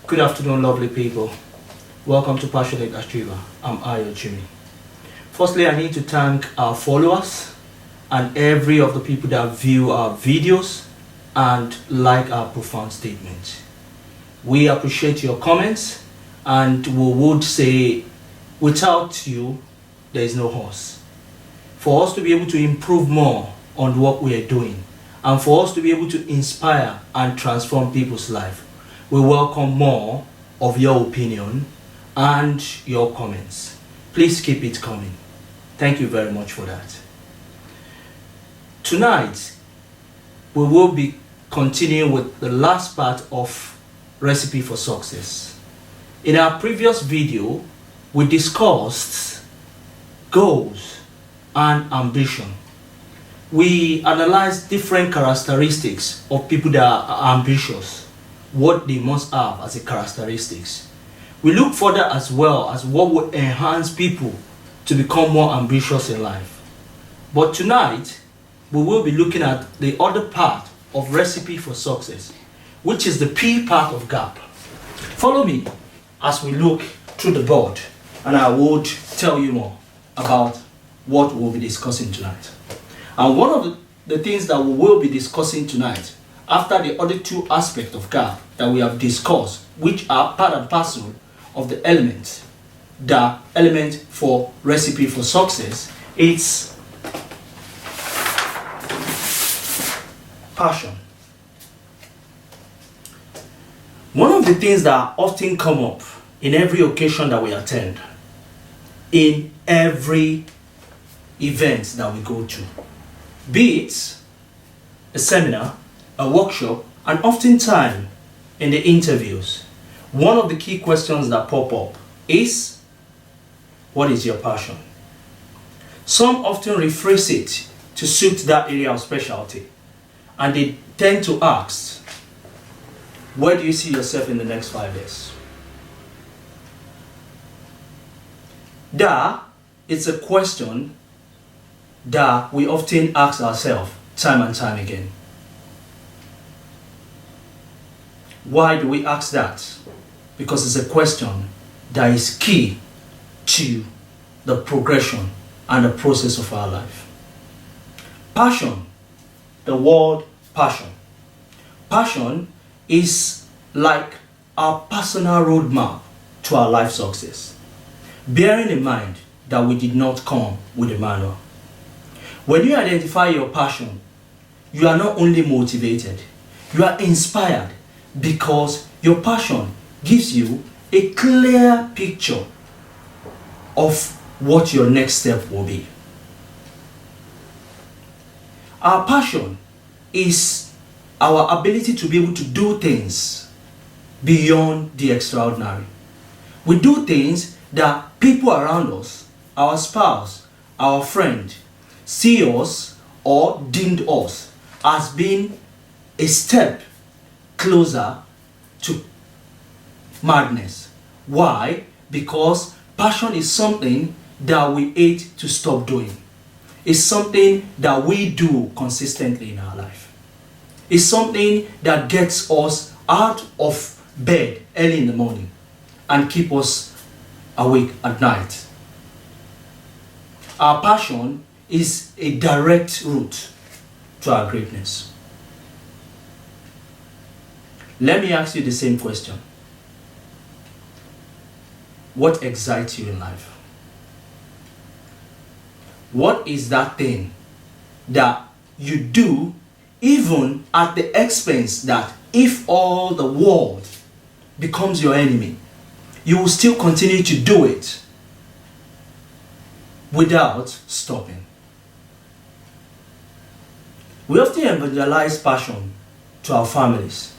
Good afternoon, lovely people. Welcome to Passionate Achiever. I'm Ayo Jimmy. Firstly, I need to thank our followers and every of the people that view our videos and like our profound statements. We appreciate your comments, and we would say, without you, there is no us. For us to be able to improve more on what we are doing, and for us to be able to inspire and transform people's life, we welcome more of your opinion and your comments. Please keep it coming. Thank you very much for that. Tonight, we will be continuing with the last part of Recipe for Success. In our previous video, we discussed goals and ambition. We analyzed different characteristics of people that are ambitious, what they must have as a characteristics. We look further as well as what would enhance people to become more ambitious in life. But tonight, we will be looking at the other part of Recipe for Success, which is the P part of GAP. Follow me as we look through the board, and I would tell you more about what we'll be discussing tonight. And one of the things that we will be discussing tonight, after the other two aspects of GAP that we have discussed, which are part and parcel of the element for Recipe for Success, it's passion. One of the things that often come up in every occasion that we attend, in every event that we go to, be it a seminar, a workshop, and oftentimes in the interviews, one of the key questions that pop up is, what is your passion? Some often rephrase it to suit that area of specialty, and they tend to ask, where do you see yourself in the next 5 years? That is a question that we often ask ourselves time and time again. Why do we ask that? Because it's a question that is key to the progression and the process of our life. Passion, the word passion. Passion is like our personal roadmap to our life success, bearing in mind that we did not come with a manual. When you identify your passion, you are not only motivated, you are inspired, because your passion gives you a clear picture of what your next step will be. Our passion is our ability to be able to do things beyond the extraordinary. We do things that people around us, our spouse, our friend, see us or deemed us as being a step closer to madness. Why? Because passion is something that we hate to stop doing. It's something that we do consistently in our life. It's something that gets us out of bed early in the morning and keep us awake at night. Our passion is a direct route to our greatness. Let me ask you the same question. What excites you in life? What is that thing that you do even at the expense that if all the world becomes your enemy, you will still continue to do it without stopping? We often evangelize passion to our families.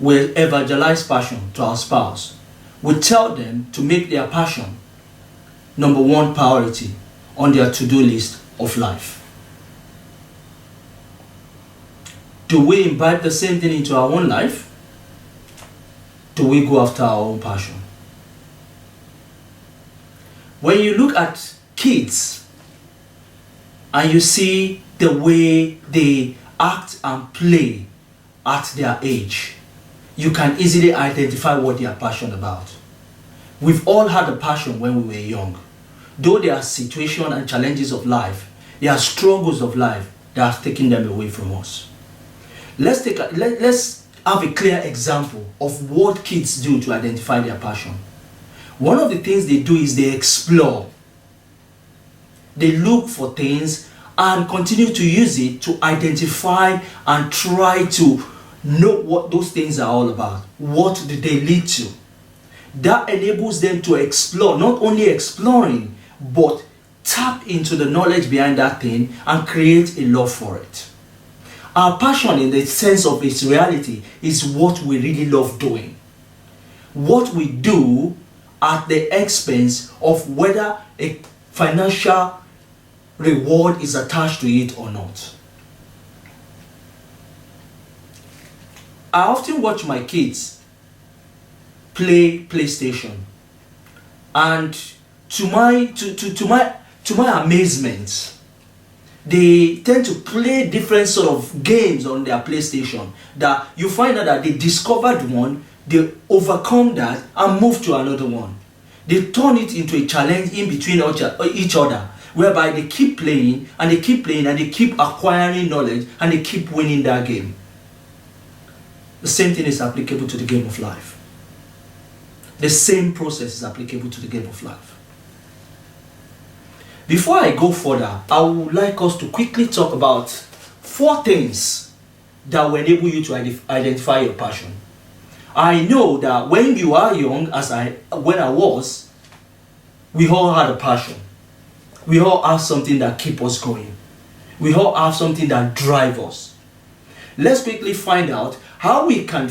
We evangelize passion to our spouse. We tell them to make their passion number one priority on their to-do list of life. Do we imbibe the same thing into our own life? Do we go after our own passion? When you look at kids and you see the way they act and play at their age, you can easily identify what they are passionate about. We've all had a passion when we were young. Though there are situations and challenges of life, there are struggles of life that have taken them away from us. Let's have a clear example of what kids do to identify their passion. One of the things they do is they explore. They look for things and continue to use it to identify and try to know what those things are all about. What do they lead to? That enables them to explore, not only exploring, but tap into the knowledge behind that thing and create a love for it. Our passion, in the sense of its reality, is what we really love doing. What we do at the expense of whether a financial reward is attached to it or not. I often watch my kids play PlayStation, and to my amazement, they tend to play different sort of games on their PlayStation that you find out that they discovered one, they overcome that and move to another one. They turn it into a challenge in between each other, whereby they keep playing and they keep playing and they keep acquiring knowledge and they keep winning that game. The same thing is applicable to the game of life. The same process is applicable to the game of life. Before I go further, I would like us to quickly talk about 4 things that will enable you to identify your passion. I know that when you are young, when I was, we all had a passion. We all have something that keeps us going. We all have something that drives us. Let's quickly find out how we can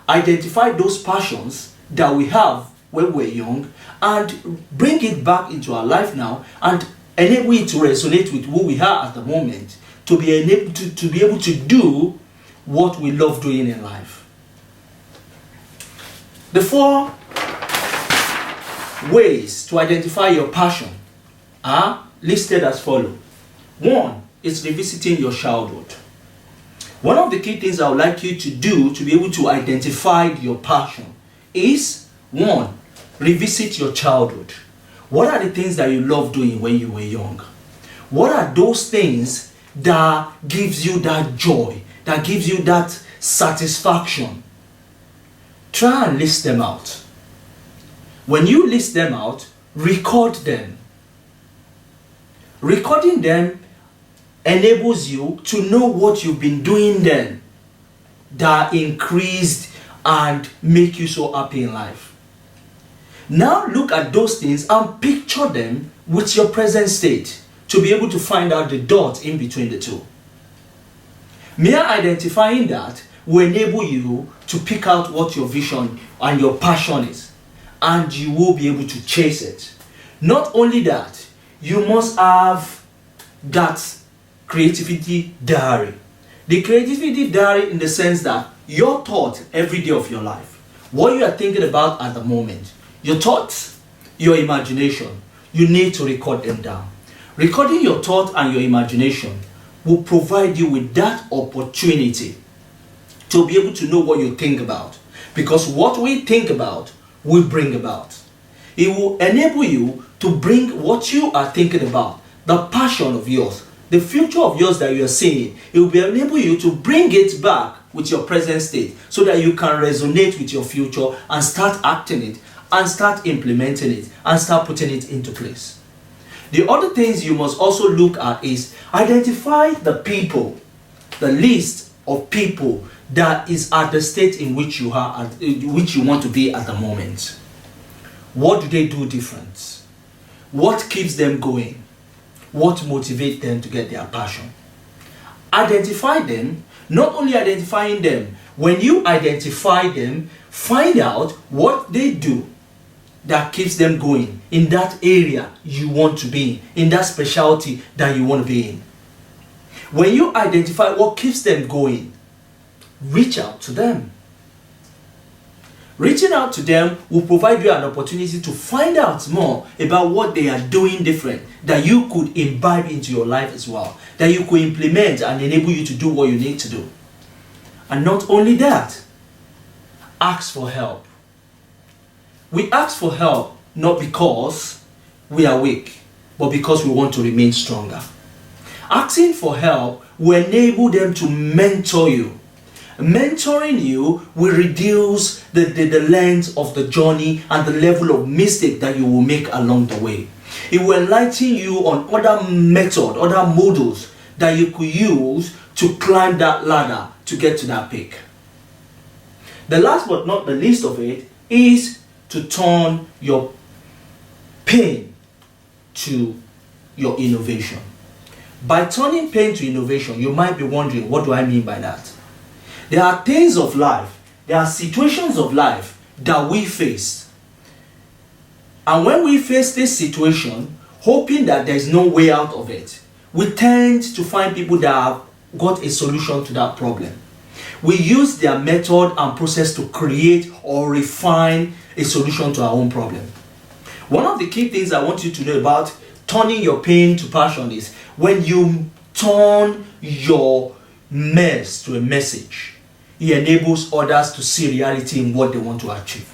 identify those passions that we have when we're young and bring it back into our life now and enable it to resonate with who we are at the moment, to be able to do what we love doing in life. The 4 ways to identify your passion are listed as follows. 1 is revisiting your childhood. One of the key things I would like you to do to be able to identify your passion is 1, revisit your childhood. What are the things that you love doing when you were young? What are those things that gives you that joy, that gives you that satisfaction? Try and list them out. When you list them out, record them. Recording them enables you to know what you've been doing then that increased and make you so happy in life. Now look at those things and picture them with your present state to be able to find out the dot in between the two. Mere identifying that will enable you to pick out what your vision and your passion is, and you will be able to chase it. Not only that, you must have that creativity diary. The creativity diary in the sense that your thought every day of your life, what you are thinking about at the moment, your thoughts, your imagination, you need to record them down. Recording your thought and your imagination will provide you with that opportunity to be able to know what you think about. Because what we think about, we bring about. It will enable you to bring what you are thinking about, the passion of yours, the future of yours that you are seeing. It will enable you to bring it back with your present state so that you can resonate with your future and start acting it and start implementing it and start putting it into place. The other things you must also look at is identify the people, the list of people that is at the state in which you are, which you want to be at the moment. What do they do different? What keeps them going? What motivates them to get their passion? Identify them. Not only identifying them, when you identify them, find out what they do that keeps them going in that area you want to be in that specialty that you want to be in. When you identify what keeps them going, reach out to them. Reaching out to them will provide you an opportunity to find out more about what they are doing different, that you could imbibe into your life as well, that you could implement and enable you to do what you need to do. And not only that, ask for help. We ask for help not because we are weak, but because we want to remain stronger. Asking for help will enable them to mentor you. Mentoring you will reduce the length of the journey and the level of mistake that you will make along the way. It will enlighten you on other methods, other models that you could use to climb that ladder to get to that peak. The last but not the least of it is to turn your pain to your innovation. By turning pain to innovation, you might be wondering, what do I mean by that? There are things of life, there are situations of life that we face. And when we face this situation, hoping that there is no way out of it, we tend to find people that have got a solution to that problem. We use their method and process to create or refine a solution to our own problem. One of the key things I want you to know about turning your pain to passion is when you turn your mess to a message, it enables others to see reality in what they want to achieve.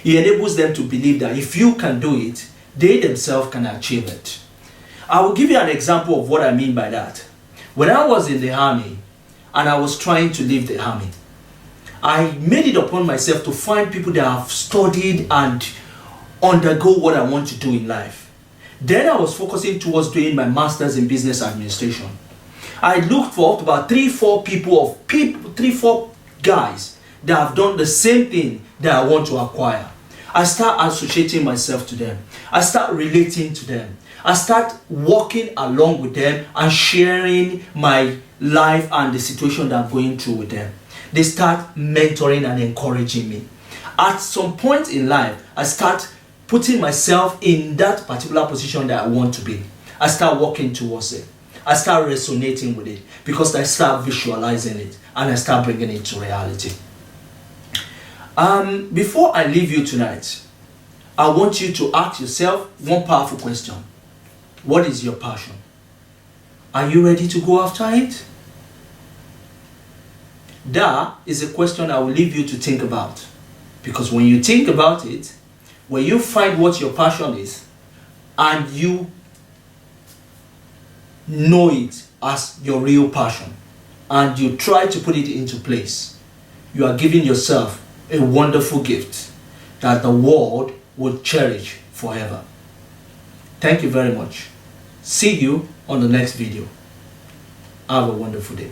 It enables them to believe that if you can do it, they themselves can achieve it. I will give you an example of what I mean by that. When I was in the army and I was trying to leave the army, I made it upon myself to find people that have studied and undergo what I want to do in life. Then I was focusing towards doing my master's in business administration. I looked for about 3-4 guys that have done the same thing that I want to acquire. I start associating myself to them. I start relating to them. I start walking along with them and sharing my life and the situation that I'm going through with them. They start mentoring and encouraging me. At some point in life, I start putting myself in that particular position that I want to be. I start walking towards it. I start resonating with it because I start visualizing it and I start bringing it to reality. Before I leave you tonight, I want you to ask yourself one powerful question. What is your passion? Are you ready to go after it? That is a question I will leave you to think about. Because when you think about it, when you find what your passion is, and you know it as your real passion, and you try to put it into place, you are giving yourself a wonderful gift that the world will cherish forever. Thank you very much. See you on the next video. Have a wonderful day.